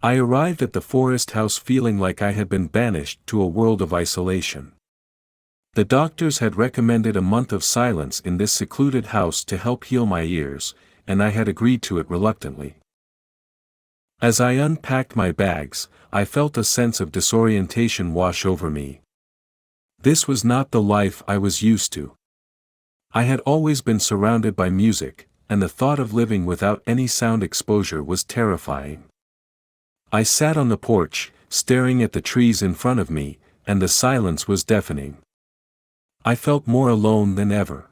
I arrived at the forest house feeling like I had been banished to a world of isolation. The doctors had recommended a month of silence in this secluded house to help heal my ears, and I had agreed to it reluctantly. As I unpacked my bags, I felt a sense of disorientation wash over me. This was not the life I was used to. I had always been surrounded by music, and the thought of living without any sound exposure was terrifying. I sat on the porch, staring at the trees in front of me, and the silence was deafening. I felt more alone than ever.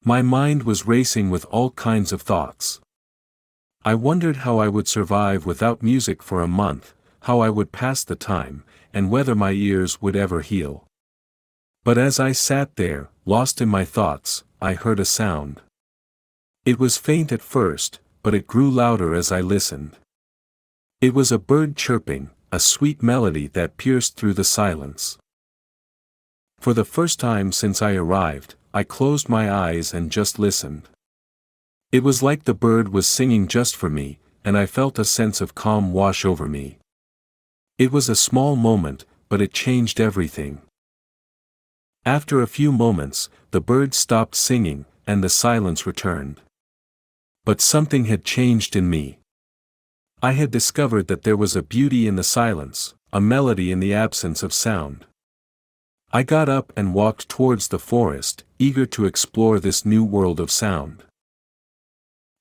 My mind was racing with all kinds of thoughts. I wondered how I would survive without music for a month, how I would pass the time, and whether my ears would ever heal. But as I sat there, lost in my thoughts, I heard a sound. It was faint at first, but it grew louder as I listened. It was a bird chirping, a sweet melody that pierced through the silence. For the first time since I arrived, I closed my eyes and just listened. It was like the bird was singing just for me, and I felt a sense of calm wash over me. It was a small moment, but it changed everything. After a few moments, the bird stopped singing, and the silence returned. But something had changed in me. I had discovered that there was a beauty in the silence, a melody in the absence of sound. I got up and walked towards the forest, eager to explore this new world of sound.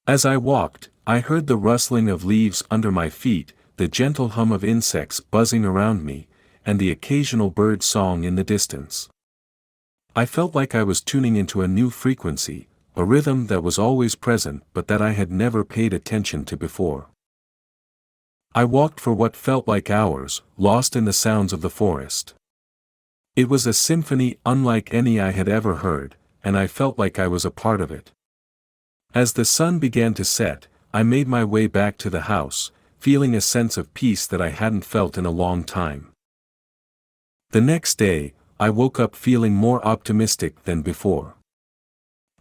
As I walked, I heard the rustling of leaves under my feet, the gentle hum of insects buzzing around me, and the occasional bird song in the distance. I felt like I was tuning into a new frequency, a rhythm that was always present but that I had never paid attention to before. I walked for what felt like hours, lost in the sounds of the forest. It was a symphony unlike any I had ever heard, and I felt like I was a part of it. As the sun began to set, I made my way back to the house, feeling a sense of peace that I hadn't felt in a long time. The next day, I woke up feeling more optimistic than before.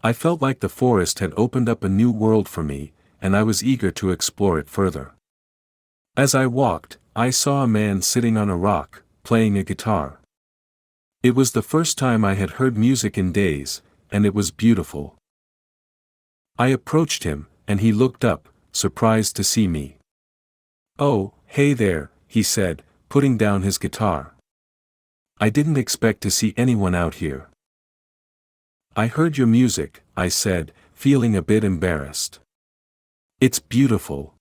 I felt like the forest had opened up a new world for me, and I was eager to explore it further. As I walked, I saw a man sitting on a rock, playing a guitar. It was the first time I had heard music in days, and it was beautiful. I approached him, and he looked up, surprised to see me. "Oh, hey there," he said, putting down his guitar. "I didn't expect to see anyone out here." "I heard your music," I said, feeling a bit embarrassed. "It's beautiful."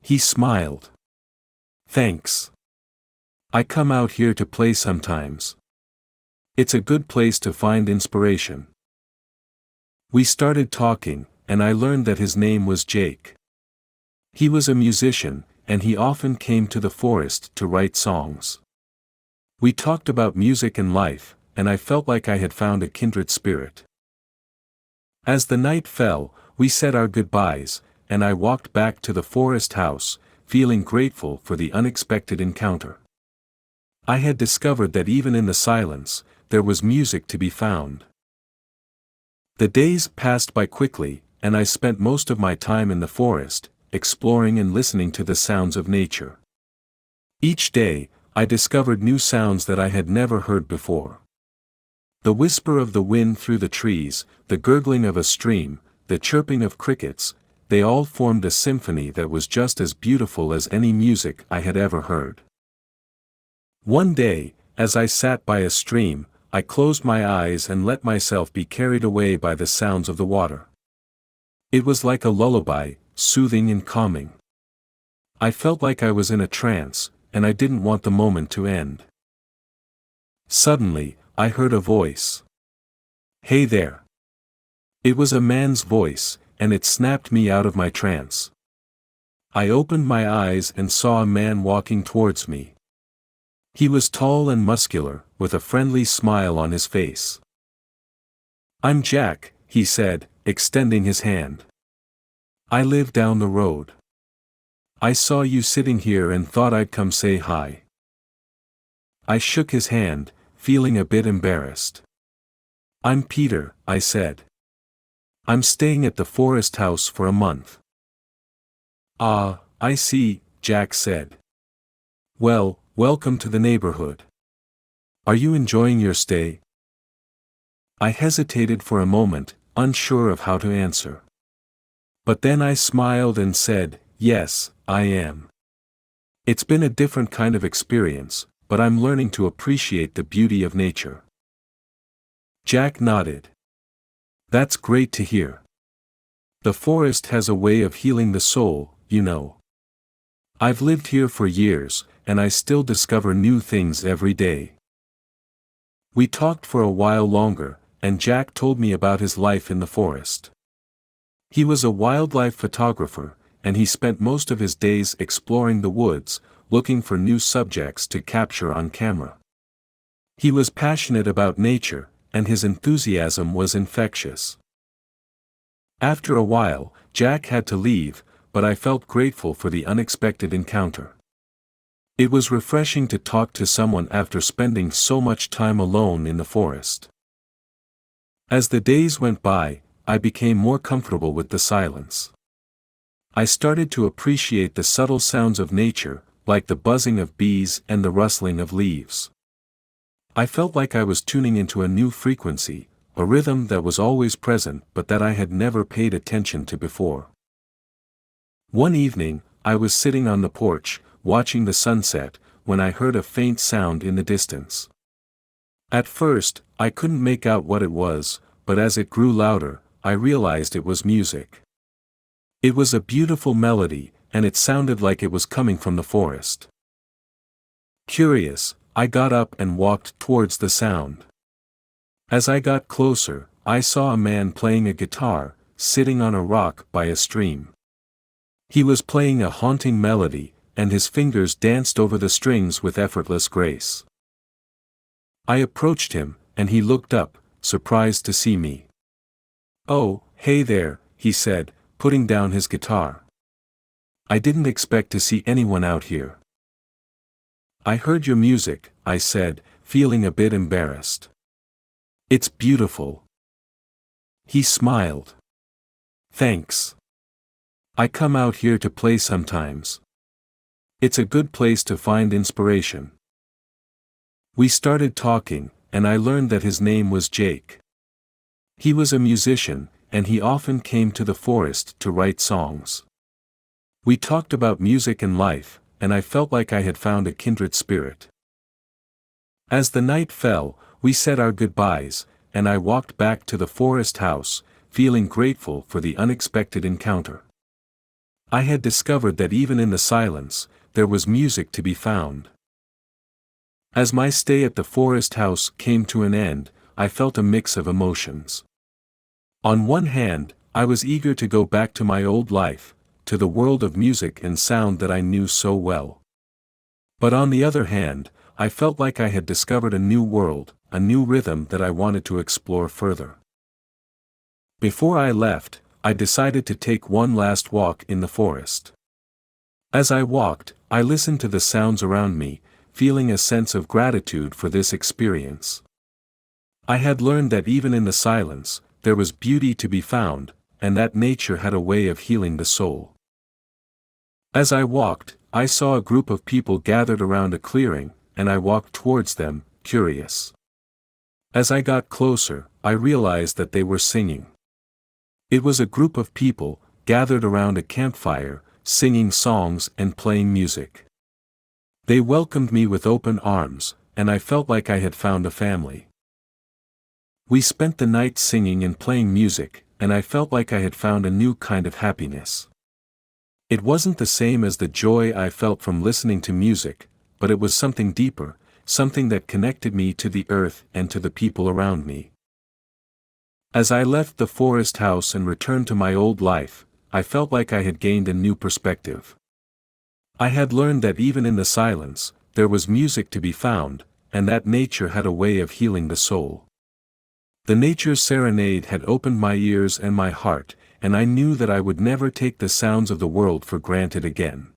He smiled. "Thanks. I come out here to play sometimes. It's a good place to find inspiration." We started talking, and I learned that his name was Jake. He was a musician, and he often came to the forest to write songs. We talked about music and life, and I felt like I had found a kindred spirit. As the night fell, we said our goodbyes, and I walked back to the forest house, feeling grateful for the unexpected encounter. I had discovered that even in the silence, there was music to be found. The days passed by quickly, and I spent most of my time in the forest, exploring and listening to the sounds of nature. Each day, I discovered new sounds that I had never heard before. The whisper of the wind through the trees, the gurgling of a stream, the chirping of crickets, they all formed a symphony that was just as beautiful as any music I had ever heard. One day, as I sat by a stream, I closed my eyes and let myself be carried away by the sounds of the water. It was like a lullaby, soothing and calming. I felt like I was in a trance, and I didn't want the moment to end. Suddenly, I heard a voice. "Hey there." It was a man's voice, and it snapped me out of my trance. I opened my eyes and saw a man walking towards me. He was tall and muscular, with a friendly smile on his face. "I'm Jack," he said, extending his hand. "I live down the road. I saw you sitting here and thought I'd come say hi." I shook his hand, feeling a bit embarrassed. "I'm Peter," I said. "I'm staying at the forest house for a month." "Ah," I see, Jack said. Well, welcome to the neighborhood. Are you enjoying your stay? I hesitated for a moment, unsure of how to answer. But then I smiled and said, yes, I am. It's been a different kind of experience, but I'm learning to appreciate the beauty of nature. Jack nodded. That's great to hear. The forest has a way of healing the soul, you know. I've lived here for years, and I still discover new things every day. We talked for a while longer, and Jack told me about his life in the forest. He was a wildlife photographer, and he spent most of his days exploring the woods, looking for new subjects to capture on camera. He was passionate about nature, and his enthusiasm was infectious. After a while, Jack had to leave, but I felt grateful for the unexpected encounter. It was refreshing to talk to someone after spending so much time alone in the forest. As the days went by, I became more comfortable with the silence. I started to appreciate the subtle sounds of nature, like the buzzing of bees and the rustling of leaves. I felt like I was tuning into a new frequency, a rhythm that was always present but that I had never paid attention to before. One evening, I was sitting on the porch, watching the sunset, when I heard a faint sound in the distance. At first, I couldn't make out what it was, but as it grew louder, I realized it was music. It was a beautiful melody, and it sounded like it was coming from the forest. Curious, I got up and walked towards the sound. As I got closer, I saw a man playing a guitar, sitting on a rock by a stream. He was playing a haunting melody, and his fingers danced over the strings with effortless grace. I approached him, and he looked up, surprised to see me. "Oh, hey there," he said, putting down his guitar. "I didn't expect to see anyone out here." "I heard your music," I said, feeling a bit embarrassed. "It's beautiful." He smiled. "Thanks. I come out here to play sometimes. It's a good place to find inspiration." We started talking, and I learned that his name was Jake. He was a musician, and he often came to the forest to write songs. We talked about music and life, and I felt like I had found a kindred spirit. As the night fell, we said our goodbyes, and I walked back to the forest house, feeling grateful for the unexpected encounter. I had discovered that even in the silence, there was music to be found. As my stay at the forest house came to an end, I felt a mix of emotions. On one hand, I was eager to go back to my old life, to the world of music and sound that I knew so well. But on the other hand, I felt like I had discovered a new world, a new rhythm that I wanted to explore further. Before I left, I decided to take one last walk in the forest. As I walked, I listened to the sounds around me, feeling a sense of gratitude for this experience. I had learned that even in the silence, there was beauty to be found, and that nature had a way of healing the soul. As I walked, I saw a group of people gathered around a clearing, and I walked towards them, curious. As I got closer, I realized that they were singing. It was a group of people, gathered around a campfire, singing songs and playing music. They welcomed me with open arms, and I felt like I had found a family. We spent the night singing and playing music, and I felt like I had found a new kind of happiness. It wasn't the same as the joy I felt from listening to music, but it was something deeper, something that connected me to the earth and to the people around me. As I left the forest house and returned to my old life, I felt like I had gained a new perspective. I had learned that even in the silence, there was music to be found, and that nature had a way of healing the soul. The nature serenade had opened my ears and my heart, and I knew that I would never take the sounds of the world for granted again.